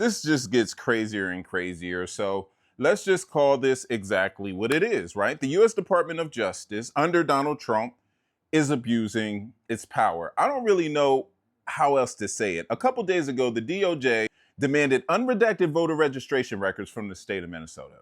This just gets crazier and crazier. So let's just call this exactly what it is, right? The U.S. Department of Justice under Donald Trump is abusing its power. I don't really know how else to say it. A couple days ago, the DOJ demanded unredacted voter registration records from the state of Minnesota,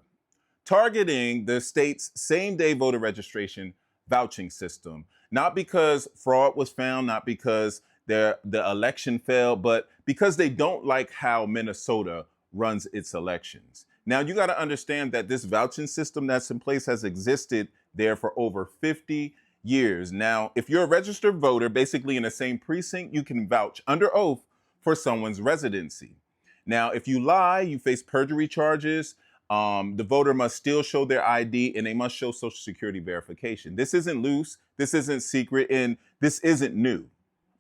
targeting the state's same day voter registration vouching system. Not because fraud was found, not because the election failed, but because they don't like how Minnesota runs its elections. Now, you got to understand that this vouching system that's in place has existed there for over 50 years. Now, if you're a registered voter, basically in the same precinct, you can vouch under oath for someone's residency. Now, if you lie, you face perjury charges. The voter must still show their ID and they must show Social Security verification. This isn't loose, this isn't secret, and this isn't new.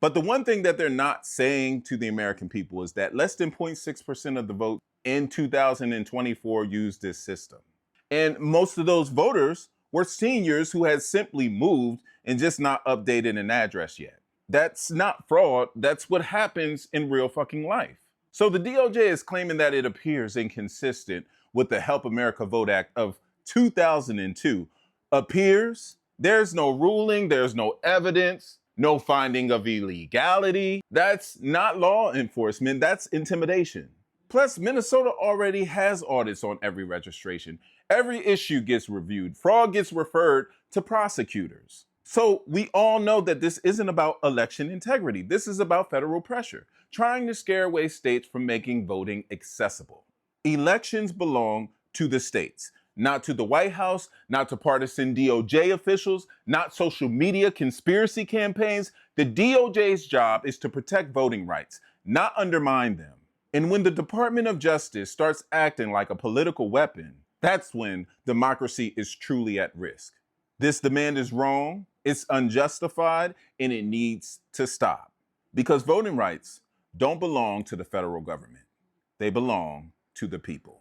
But the one thing that they're not saying to the American people is that less than 0.6% of the vote in 2024 used this system. And most of those voters were seniors who had simply moved and just not updated an address yet. That's not fraud, that's what happens in real fucking life. So the DOJ is claiming that it appears inconsistent with the Help America Vote Act of 2002. Appears? There's no ruling, there's no evidence, no finding of illegality. That's not law enforcement, that's intimidation. Plus, Minnesota already has audits on every registration. Every issue gets reviewed. Fraud gets referred to prosecutors. So we all know that this isn't about election integrity. This is about federal pressure, trying to scare away states from making voting accessible. Elections belong to the states, not to the White House, not to partisan DOJ officials, not social media conspiracy campaigns. The DOJ's job is to protect voting rights, not undermine them. And when the Department of Justice starts acting like a political weapon, that's when democracy is truly at risk. This demand is wrong, it's unjustified, and it needs to stop. Because voting rights don't belong to the federal government. They belong to the people.